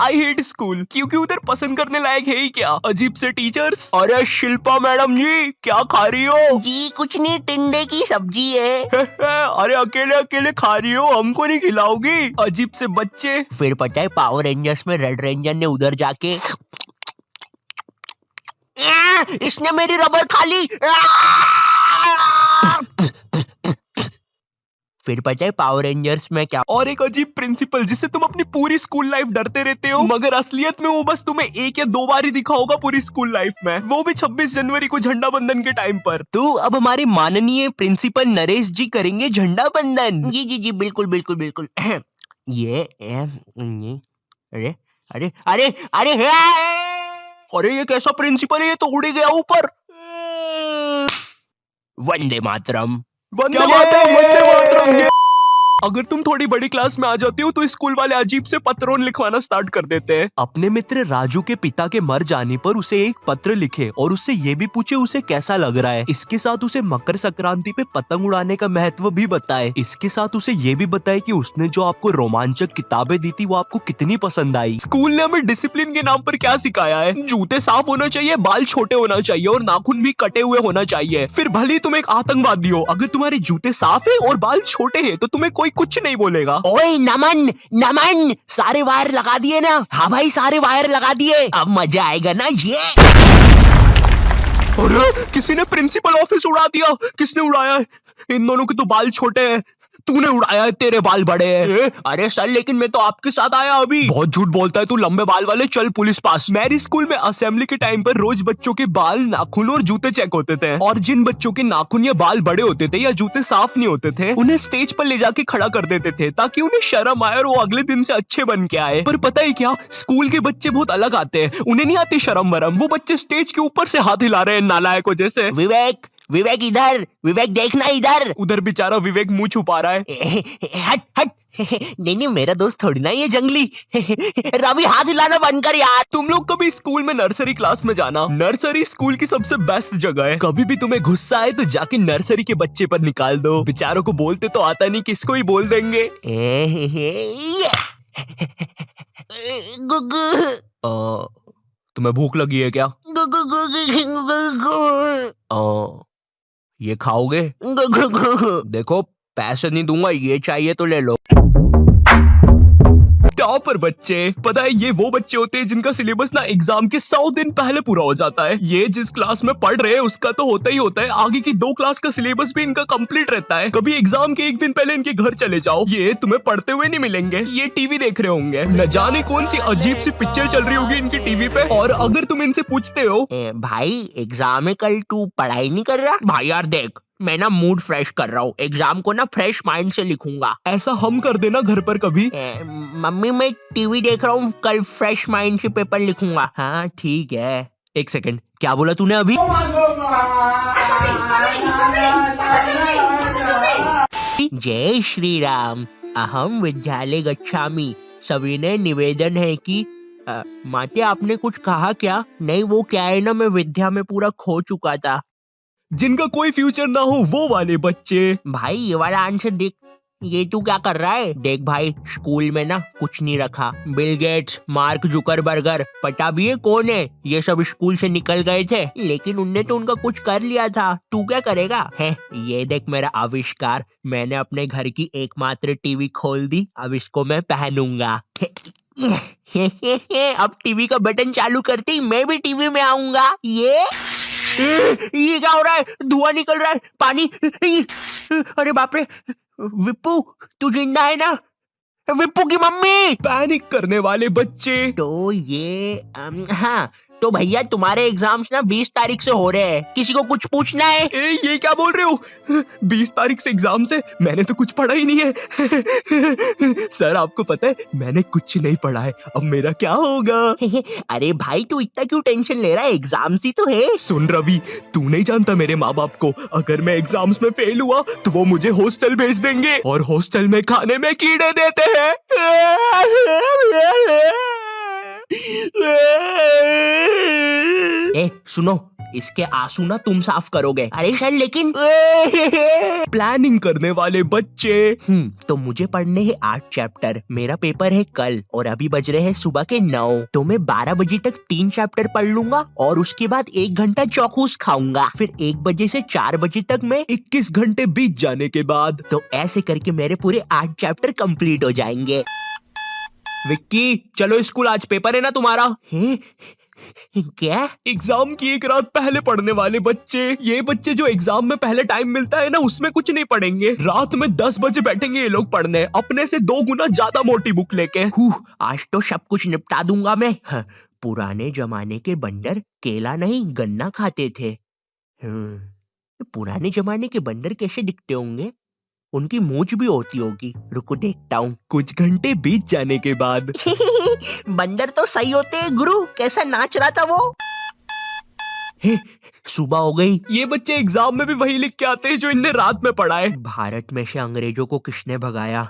I hate school, क्योंकि उधर पसंद करने लायक है ही क्या, अजीब से टीचर्स। अरे शिल्पा मैडम जी, क्या खा रही हो? जी कुछ नहीं, टिंडे की सब्जी है। अरे अकेले अकेले खा रही हो, हमको नहीं खिलाओगी? अजीब से बच्चे। फिर पता है पावर रेंजर्स में रेड रेंजर ने उधर जाके इसने मेरी रबर खा ली। फिर पता है पावर रेंजर्स में क्या। और एक अजीब प्रिंसिपल जिससे तुम अपनी पूरी स्कूल लाइफ डरते रहते हो, मगर असलियत में वो बस तुम्हें 1 या 2 बार ही दिखा होगा पूरी स्कूल लाइफ में, वो भी 26 जनवरी को झंडा बंदन के टाइम पर। तो अब हमारे माननीय प्रिंसिपल नरेश जी करेंगे झंडा बंदन। जी जी जी बिल्कुल बिल्कुल बिल्कुल। ये अरे अरे अरे अरे अरे ये कैसा प्रिंसिपल है, ये तो उड़ गया ऊपर। वंदे मातरम। वंदे मातरम, वंदे मातरम। अगर तुम थोड़ी बड़ी क्लास में आ जाती हो तो स्कूल वाले अजीब से पत्रों लिखवाना स्टार्ट कर देते हैं। अपने मित्र राजू के पिता के मर जाने पर उसे एक पत्र लिखे और उससे ये भी पूछे उसे कैसा लग रहा है। इसके साथ उसे मकर संक्रांति पे पतंग उड़ाने का महत्व भी बताए। इसके साथ उसे ये भी बताए कि उसने जो आपको रोमांचक किताबें दी थी वो आपको कितनी पसंद आई। स्कूल ने हमें डिसिप्लिन के नाम पर क्या सिखाया है? जूते साफ होना चाहिए, बाल छोटे होना चाहिए और नाखून भी कटे हुए होना चाहिए। फिर भले ही तुम एक आतंकवादी हो, अगर तुम्हारे जूते साफ है और बाल छोटे हैं तो तुम्हें कोई कुछ नहीं बोलेगा। ओए नमन नमन, सारे वायर लगा दिए ना? हाँ भाई सारे वायर लगा दिए, अब मजा आएगा ना ये। अरे किसी ने प्रिंसिपल ऑफिस उड़ा दिया। किसने उड़ाया है? इन दोनों के तो बाल छोटे हैं। तूने उड़ाया है, तेरे बाल बड़े हैं। अरे सर लेकिन मैं तो आपके साथ आया अभी। बहुत झूठ बोलता है तू, लंबे बाल वाले, चल पुलिस पास। मेरी स्कूल में असेंबली के टाइम पर रोज बच्चों के बाल, नाखून और जूते चेक होते थे, और जिन बच्चों के नाखून या बाल बड़े होते थे या जूते साफ नहीं होते थे उन्हें स्टेज पर ले जाके खड़ा कर देते थे ताकि उन्हें शर्म आए और वो अगले दिन से अच्छे बन के आए। पर पता है क्या, स्कूल के बच्चे बहुत अलग आते हैं, उन्हें नहीं आती शर्म वरम। वो बच्चे स्टेज के ऊपर से हाथ हिला रहे हैं नालायकों जैसे। विवेक विवेक इधर, विवेक देखना इधर। उधर बेचारा विवेक मुंह छुपा रहा है। हट हट। नहीं नहीं मेरा दोस्त थोड़ी ना ये जंगली। रवि हाथ हिलाना बंद कर यार। तुम लोग कभी स्कूल में नर्सरी क्लास में जाना। नर्सरी स्कूल की सबसे बेस्ट जगह है। कभी भी तुम्हें गुस्सा आए तो जाके नर्सरी के बच्चे पर निकाल दो। बेचारों को बोलते तो आता नहीं, किसको ही बोल देंगे। तुम्हें भूख लगी है क्या? ये खाओगे? देखो पैसे नहीं दूंगा, ये चाहिए तो ले लो। टॉपर बच्चे, पता है ये वो बच्चे होते हैं जिनका सिलेबस ना एग्जाम के 100 दिन पहले पूरा हो जाता है। ये जिस क्लास में पढ़ रहे हैं उसका तो होता ही होता है, आगे की 2 क्लास का सिलेबस भी इनका कंप्लीट रहता है। कभी एग्जाम के 1 दिन पहले इनके घर चले जाओ, ये तुम्हें पढ़ते हुए नहीं मिलेंगे, ये टीवी देख रहे होंगे। न जाने कौन सी अजीब सी पिक्चर चल रही होगी इनकी टीवी पे। और अगर तुम इनसे पूछते हो भाई एग्जाम है कल, तू पढ़ाई नहीं कर रहा? भाई यार देख, मैं ना मूड फ्रेश कर रहा हूँ, एग्जाम को ना फ्रेश माइंड से लिखूंगा। ऐसा हम कर देना घर पर कभी। मम्मी मैं टीवी देख रहा हूँ, कल फ्रेश माइंड से पेपर लिखूंगा। हाँ ठीक है। 1 सेकंड, क्या बोला तूने अभी? जय श्री राम, अहम विद्यालय गच्छामि। सविनय निवेदन है कि माते आपने कुछ कहा क्या? नहीं वो क्या है ना, मैं विद्या में पूरा खो चुका था। जिनका कोई फ्यूचर ना हो वो वाले बच्चे। भाई ये वाला आंसर देख, ये तू क्या कर रहा है? देख भाई स्कूल में ना कुछ नहीं रखा। बिल गेट्स, मार्क जुकरबर्गर, पता भी है कौन है? ये सब स्कूल से निकल गए थे, लेकिन उनने तो उनका कुछ कर लिया था। तू क्या करेगा? है ये देख मेरा आविष्कार, मैंने अपने घर की एकमात्र टीवी खोल दी, अब इसको मैं पहनूंगा। अब टीवी का बटन चालू करते ही मैं भी टीवी में आऊंगा। ये क्या हो रहा है? धुआं निकल रहा है, पानी। अरे बाप रे, विप्पू तू जिंदा है ना? विप्पू की मम्मी। पैनिक करने वाले बच्चे। तो ये हाँ तो भैया तुम्हारे एग्जाम्स ना 20 तारीख से हो रहे हैं, किसी को कुछ पूछना है? ये क्या बोल रहे हो? 20 तारीख से एग्जाम से? मैंने तो कुछ पढ़ा ही नहीं है। सर आपको पता है मैंने कुछ नहीं पढ़ा है, अब मेरा क्या होगा? अरे भाई तू इतना क्यों टेंशन ले रहा है, एग्जाम्स ही तो है। सुन रवि, तू नहीं जानता मेरे माँ बाप को, अगर मैं एग्जाम्स में फेल हुआ तो वो मुझे हॉस्टल भेज देंगे, और हॉस्टल में खाने में कीड़े देते हैं। ए सुनो, इसके आंसू ना तुम साफ करोगे। अरे सर लेकिन प्लानिंग करने वाले बच्चे। तो मुझे पढ़ने हैं 8 चैप्टर, मेरा पेपर है कल और अभी बज रहे हैं सुबह के 9, तो मैं 12 बजे तक 3 चैप्टर पढ़ लूंगा और उसके बाद 1 घंटा चौकूस खाऊंगा, फिर 1 बजे से 4 बजे तक मैं 21 घंटे बीत जाने के बाद तो ऐसे करके मेरे पूरे 8 चैप्टर कंप्लीट हो जाएंगे। विक्की चलो स्कूल, आज पेपर है ना तुम्हारा। हैं? क्या? एग्जाम की एक रात पहले पढ़ने वाले बच्चे, ये बच्चे जो एग्जाम में पहले टाइम मिलता है ना उसमें कुछ नहीं पढ़ेंगे, रात में 10 बजे बैठेंगे ये लोग पढ़ने, अपने से 2 गुना ज्यादा मोटी बुक लेके। आज तो सब कुछ निपटा दूंगा मैं। पुराने जमाने के बंदर केला नहीं गन्ना खाते थे। पुराने जमाने के बंदर कैसे दिखते होंगे? उनकी मूंछ भी होती होगी, रुको देखता हूँ। कुछ घंटे बीत जाने के बाद बंदर तो सही होते हैं गुरु, कैसा नाच रहा था वो। सुबह हो गई। ये बच्चे एग्जाम में भी वही लिख के आते हैं जो इनने रात में पढ़ा है। भारत में से अंग्रेजों को किसने भगाया?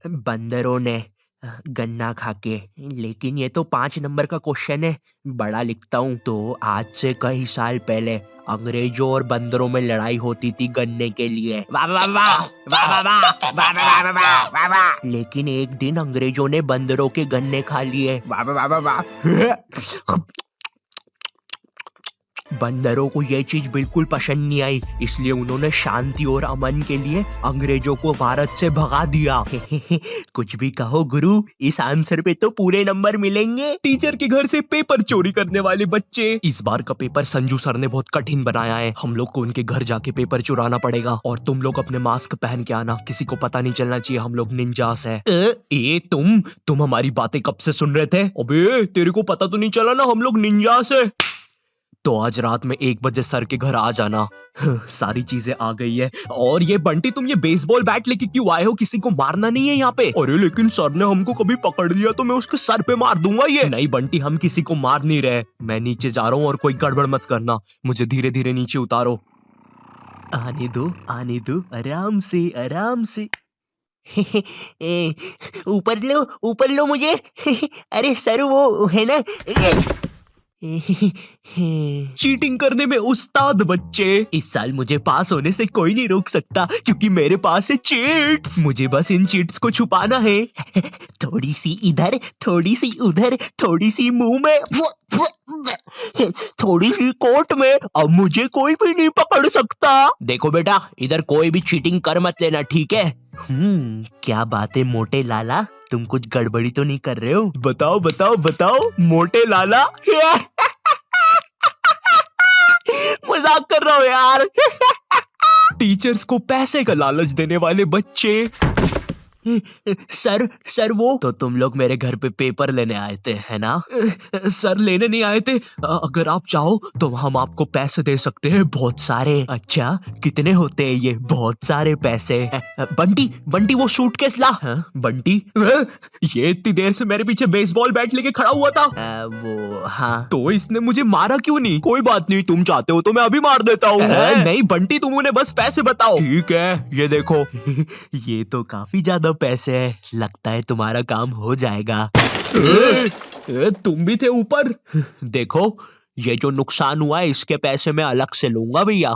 बंदरों ने, गन्ना खाके। लेकिन ये तो 5 नंबर का क्वेश्चन है, बड़ा लिखता हूँ। तो आज से कई साल पहले अंग्रेजों और बंदरों में लड़ाई होती थी गन्ने के लिए। वाह वाह वाह वाह वाह वाह वाह वाह वाह वाह वाह। लेकिन एक दिन अंग्रेजों ने बंदरों के गन्ने खा लिए। वाह वाह वाह वाह। बंदरों को ये चीज बिल्कुल पसंद नहीं आई, इसलिए उन्होंने शांति और अमन के लिए अंग्रेजों को भारत से भगा दिया। कुछ भी कहो गुरु, इस आंसर पे तो पूरे नंबर मिलेंगे। टीचर के घर से पेपर चोरी करने वाले बच्चे। इस बार का पेपर संजू सर ने बहुत कठिन बनाया है, हम लोग को उनके घर जाके पेपर चुराना पड़ेगा और तुम लोग अपने मास्क पहन के आना, किसी को पता नहीं चलना चाहिए हम लोग निंजास है। ए तुम हमारी बातें कब से सुन रहे थे? अबे तेरे को पता तो नहीं चला ना हम लोग निंजास है। तो आज रात में 1 बजे सर के घर आ जाना। सारी चीजें आ गई है। और ये बंटी, तुम ये बेसबॉल बैट लेके क्यों आए हो? किसी को मारना नहीं है यहाँ पे। अरे लेकिन सर ने हमको कभी पकड़ लिया तो मैं उसके सर पे मार दूंगा। ये नहीं बंटी, हम किसी को मार नहीं रहे। मैं नीचे जा रहा हूँ और कोई गड़बड़ मत करना, मुझे धीरे धीरे नीचे उतारो। आने दो आराम से आराम से। ऊपर लो मुझे। अरे सर वो है ना। चीटिंग करने में उस्ताद बच्चे। इस साल मुझे पास होने से कोई नहीं रोक सकता क्योंकि मेरे पास है चीट्स। मुझे बस इन चीट्स को छुपाना है। थोड़ी सी इधर, थोड़ी सी उधर, थोड़ी सी मुंह में, थोड़ी सी कोट में, अब मुझे कोई भी नहीं पकड़ सकता। देखो बेटा, इधर कोई भी चीटिंग कर मत लेना, ठीक है? क्या बात है मोटे लाला, तुम कुछ गड़बड़ी तो नहीं कर रहे हो? बताओ बताओ बताओ मोटे लाला। मजाक कर रहा हूँ यार। टीचर्स को पैसे का लालच देने वाले बच्चे। सर वो तो तुम लोग मेरे घर पे पेपर लेने आए थे है ना? सर लेने नहीं आए थे, अगर आप चाहो तो हम आपको पैसे दे सकते हैं, बहुत सारे। अच्छा कितने होते हैं ये? बहुत सारे पैसे। बंटी वो सूटकेस ला। बंटी ये इतनी देर से मेरे पीछे बेसबॉल बैट लेके खड़ा हुआ था। वो हाँ। तो इसने मुझे मारा क्यों नहीं? कोई बात नहीं, तुम चाहते हो तो मैं अभी मार देता हूँ। नहीं बंटी, तुम उन्हें बस पैसे बताओ। ठीक है, ये देखो। ये तो काफी ज्यादा पैसे है, लगता है तुम्हारा काम हो जाएगा। तुम भी थे ऊपर। देखो, ये जो नुकसान हुआ है इसके पैसे मैं अलग से लूंगा भैया।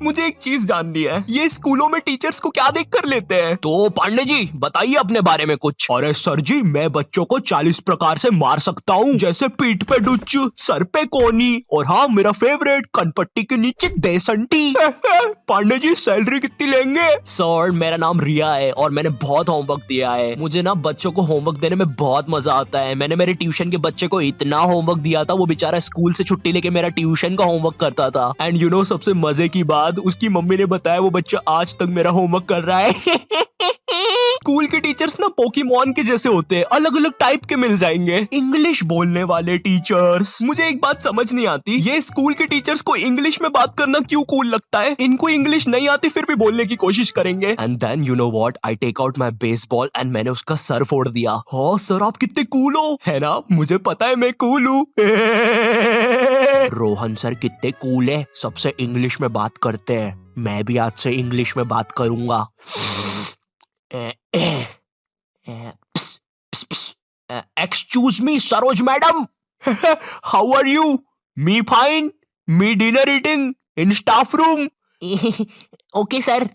मुझे एक चीज जाननी है, ये स्कूलों में टीचर्स को क्या देख कर लेते हैं? तो पांडे जी बताइए अपने बारे में कुछ। अरे सर जी, मैं बच्चों को 40 प्रकार से मार सकता हूँ, जैसे पीठ पे डुच्च, सर पे कोनी, और हाँ मेरा फेवरेट, कनपट्टी के नीचे देसंटी। पांडे जी सैलरी कितनी लेंगे? सर मेरा नाम रिया है और मैंने बहुत होमवर्क दिया है। मुझे ना बच्चों को होमवर्क देने में बहुत मजा आता है। मैंने मेरे ट्यूशन के बच्चे को इतना होमवर्क दिया था, वो बेचारा स्कूल से छुट्टी लेके मेरा ट्यूशन का होमवर्क करता था। एंड यू नो सबसे मजे की बात, उसकी मम्मी ने बताया वो बच्चा आज तक मेरा होमवर्क कर रहा है। स्कूल के टीचर्स ना पोकेमॉन के जैसे होते हैं, अलग अलग टाइप के मिल जाएंगे। इंग्लिश बोलने वाले टीचर्स। मुझे एक बात समझ नहीं आती, ये स्कूल के टीचर्स को इंग्लिश में बात करना क्यों कूल लगता है? इनको इंग्लिश नहीं आती फिर भी बोलने की कोशिश करेंगे। And then you know what, I take out my baseball and मैंने उसका सर फोड़ दिया। हाँ सर, आप कितने कूल हो, है ना? मुझे पता है मैं कूल हूँ। रोहन सर कितने कूल है, सबसे इंग्लिश में बात करते हैं। मैं भी आज से इंग्लिश में बात करूंगा। Excuse me Saroj madam. How are you? Me fine, me dinner eating in staff room. Okay sir.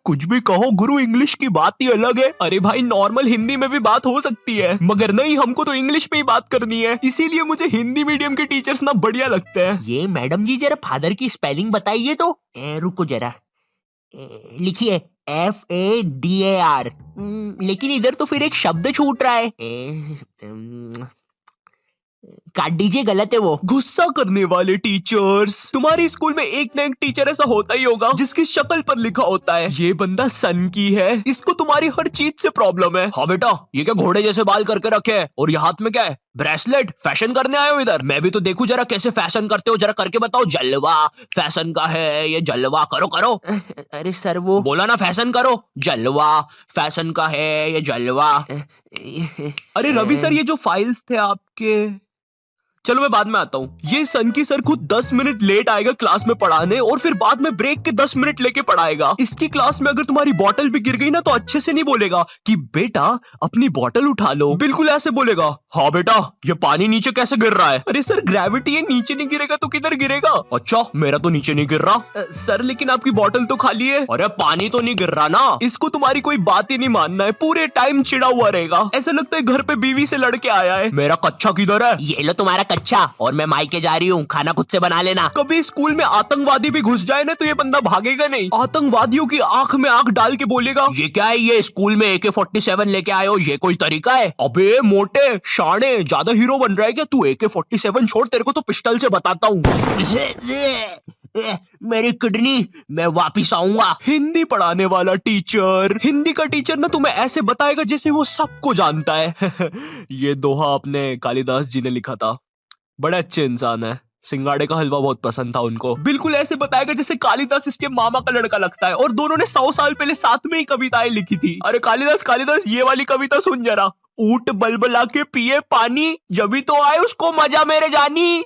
कुछ भी कहो गुरु, इंग्लिश की बात ही अलग है। अरे भाई नॉर्मल हिंदी में भी बात हो सकती है, मगर नहीं, हमको तो इंग्लिश में ही बात करनी है, इसीलिए मुझे हिंदी मीडियम के टीचर्स ना बढ़िया लगते हैं। ये मैडम जी जरा फादर की स्पेलिंग बताइए तो। रुको जरा, लिखिए FADAR। लेकिन इधर तो फिर एक शब्द छूट रहा है। काट दीजिए, गलत है वो। गुस्सा करने वाले टीचर्स। तुम्हारी स्कूल में एक ना एक टीचर ऐसा होता ही होगा जिसकी शक्ल पर लिखा होता है ये बंदा सन की है, इसको तुम्हारी हर चीज से प्रॉब्लम है। हाँ बेटा, ये क्या घोड़े जैसे बाल करके रखे है, और ये हाथ में क्या है, ब्रेसलेट? फैशन करने आए हो इधर? मैं भी तो देखूं जरा कैसे फैशन करते हो, जरा करके बताओ। जलवा फैशन का है ये, जलवा करो करो। अरे सर वो बोला ना फैशन करो, जलवा फैशन का है ये, जलवा। अरे रवि सर, ये जो फाइल्स थे आपके, चलो मैं बाद में आता हूँ। ये सन की सर खुद 10 मिनट लेट आएगा क्लास में पढ़ाने, और फिर बाद में ब्रेक के 10 मिनट लेके पढ़ाएगा। इसकी क्लास में अगर तुम्हारी बॉटल भी गिर गई ना तो अच्छे से नहीं बोलेगा कि बेटा अपनी बॉटल उठा लो, बिल्कुल ऐसे बोलेगा, हाँ बेटा ये पानी नीचे कैसे गिर रहा है। अरे सर ग्रेविटी है, नीचे नहीं गिरेगा तो किधर गिरेगा। अच्छा मेरा तो नीचे नहीं गिर रहा। सर लेकिन आपकी बॉटल तो खाली है। अरे पानी तो नहीं गिर रहा ना। इसको तुम्हारी कोई बात ही नहीं मानना है, पूरे टाइम चिड़ा हुआ रहेगा, ऐसा लगता है घर पे बीवी से लड़के आया है। मेरा कच्चा किधर है? ये लो तुम्हारा कच्चा, और मैं मायके जा रही हूँ, खाना खुद से बना लेना। कभी स्कूल में आतंकवादी भी घुस जाए ना तो ये बंदा भागेगा नहीं, आतंकवादियों की आंख में आंख डाल के बोलेगा, ये क्या है, ये स्कूल में AK-47 लेके आए हो, ये कोई तरीका है? अबे मोटे शाणे, ज्यादा हीरो बन रहा है क्या तू? AK-47 छोड़, तेरे को तो पिस्टल से बताता हूँ। मेरी किडनी, मैं वापिस आऊंगा। हिंदी पढ़ाने वाला टीचर, हिंदी का टीचर ना तुम्हें ऐसे बताएगा जैसे वो सबको जानता है। ये दोहा अपने कालिदास जी ने लिखा था, बड़े अच्छे इंसान है, सिंगाड़े का हलवा बहुत पसंद था उनको। बिल्कुल ऐसे बताएगा जैसे कालिदास इसके मामा का लड़का लगता है, और दोनों ने 100 साल पहले साथ में ही कविताएं लिखी थी। अरे कालिदास कालिदास, ये वाली कविता सुन जरा। ऊंट बलबला के पिए पानी, जभी तो आए उसको मजा मेरे जानी।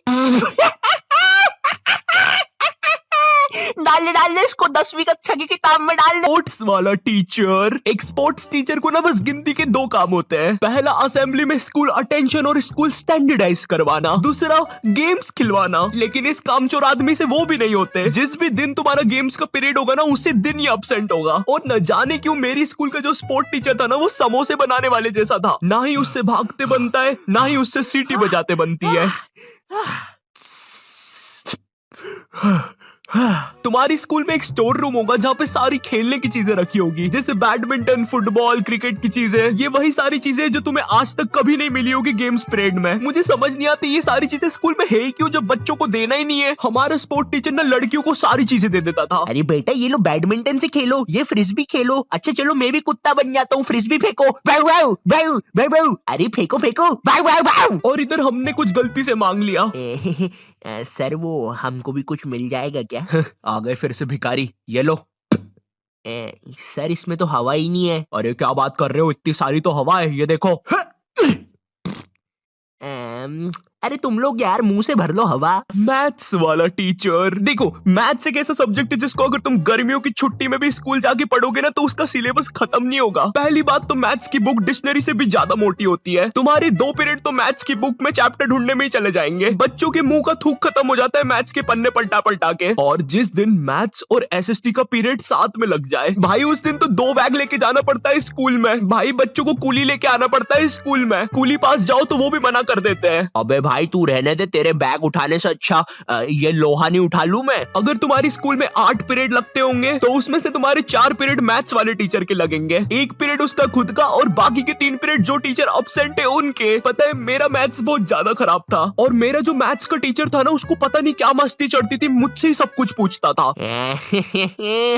डाल दे इसको 10वीं कक्षा की किताब में डाल दे। स्पोर्ट्स वाला टीचर, एक स्पोर्ट्स टीचर को ना बस गिनती के 2 काम होते हैं। पहला असेंबली में स्कूल अटेंशन और स्कूल स्टैंडर्डाइज करवाना, दूसरा गेम्स खिलवाना। लेकिन इस कामचोर आदमी से वो भी नहीं होते। जिस भी दिन तुम्हारा गेम्स का पीरियड होगा ना उसी दिन ही एब्सेंट होगा। और न जाने क्यों मेरी स्कूल का जो स्पोर्ट टीचर था ना वो समोसे बनाने वाले जैसा था, ना ही उससे भागते बनता है ना ही उससे सीटी बजाते बनती है। तुम्हारी स्कूल में एक स्टोर रूम होगा जहाँ पे सारी खेलने की चीजें रखी होगी, जैसे बैडमिंटन, फुटबॉल, क्रिकेट की चीजें। ये वही सारी चीजें जो तुम्हें आज तक कभी नहीं मिली होगी गेम्स पीरियड में। मुझे समझ नहीं आती ये सारी चीजें स्कूल में है ही क्यों, जब बच्चों को देना ही नहीं है। हमारा स्पोर्ट टीचर ना लड़कियों को सारी चीजें दे देता था। अरे बेटा ये लो बैडमिंटन से खेलो, ये फ्रिस्बी खेलो। अच्छा चलो मैं भी कुत्ता बन जाता हूँ, फ्रिस्बी फेंको। अरे फेंको फेंको। और इधर हमने कुछ गलती से मांग लिया। सर वो हमको भी कुछ मिल जाएगा क्या? आ गए फिर से भिखारी, ये लो। सर इसमें तो हवा ही नहीं है। अरे क्या बात कर रहे हो, इतनी सारी तो हवा है, ये देखो। अरे तुम लोग यार मुंह से भर लो हवा। मैथ्स वाला टीचर, देखो मैथ्स एक ऐसा सब्जेक्ट है जिसको अगर तुम गर्मियों की छुट्टी में भी स्कूल जाके पढ़ोगे ना तो उसका सिलेबस खत्म नहीं होगा। पहली बात तो मैथ्स की बुक डिक्शनरी से भी ज्यादा मोटी होती है। तुम्हारी 2 पीरियड तो मैथ्स की बुक में चैप्टर ढूंढने में ही चले जाएंगे। बच्चों के मुंह का थूक खत्म हो जाता है मैथ्स के पन्ने पलटा पलटा के। और जिस दिन मैथ्स और SST का पीरियड साथ में लग जाए भाई, उस दिन तो 2 बैग लेके जाना पड़ता है स्कूल में। भाई बच्चों को कूली लेके आना पड़ता है स्कूल में, कूली पास जाओ तो वो भी मना कर देते हैं। अबे भाई तू रहने दे, तेरे बैग उठाने से अच्छा ये लोहा नहीं उठा लूं मैं। अगर तुम्हारी स्कूल में 8 पीरियड लगते होंगे तो उसमें से तुम्हारे 4 पीरियड मैथ्स वाले टीचर के लगेंगे, 1 पीरियड उसका खुद का, और बाकी के 3 पीरियड जो टीचर एब्सेंट है उनके। पता है मेरा मैथ्स बहुत ज्यादा खराब था, और मेरा जो मैथ्स का टीचर था ना उसको पता नहीं क्या मस्ती चढ़ती थी, मुझसे ही सब कुछ पूछता था।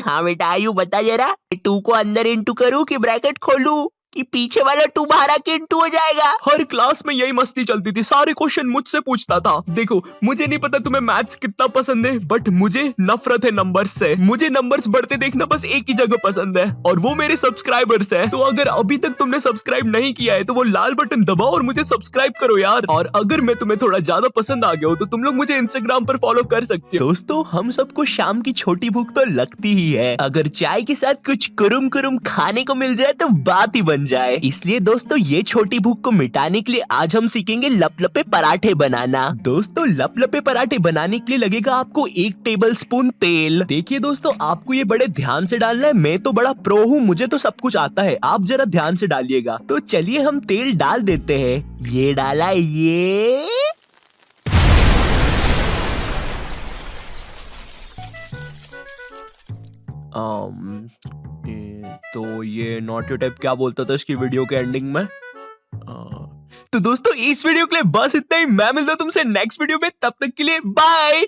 हाँ बेटा आयु बता जरा, 2 को अंदर इंटू करूं कि ब्रैकेट खोलूं कि पीछे वाला 2 बाहर आके इंटू हो जाएगा। हर क्लास में यही मस्ती चलती थी, सारे क्वेश्चन मुझसे पूछता था। देखो मुझे नहीं पता तुम्हें मैथ्स कितना पसंद है, बट मुझे नफरत है नंबर्स से। मुझे नंबर्स बढ़ते देखना बस एक ही जगह पसंद है, और वो मेरे सब्सक्राइबर्स है। तो अगर अभी तक तुमने सब्सक्राइब नहीं किया है तो वो लाल बटन दबाओ और मुझे सब्सक्राइब करो यार। और अगर मैं तुम्हें थोड़ा ज्यादा पसंद आ गया हो तो तुम लोग मुझे इंस्टाग्राम पर फॉलो कर सकते हो। दोस्तों हम सबको शाम की छोटी भूख तो लगती ही है, अगर चाय के साथ कुछ कुरुम कुरुम खाने को मिल जाए तो बात ही बन जाए। इसलिए दोस्तों ये छोटी भूख को मिटाने के लिए आज हम सीखेंगे लपलपे पराठे बनाना। दोस्तों लपलपे पराठे बनाने के लिए लगेगा आपको 1 टेबलस्पून तेल। देखिए दोस्तों आपको ये बड़े ध्यान से डालना है, मैं तो बड़ा प्रो हूँ, मुझे तो सब कुछ आता है, आप जरा ध्यान से डालिएगा। तो चलिए हम तेल डाल देते हैं। ये डाला, ये तो ये नॉटी टाइप क्या बोलता था इसकी वीडियो के एंडिंग में। तो दोस्तों इस वीडियो के लिए बस इतना ही। मैं मिलता हूं तुमसे नेक्स्ट वीडियो में, तब तक के लिए बाय।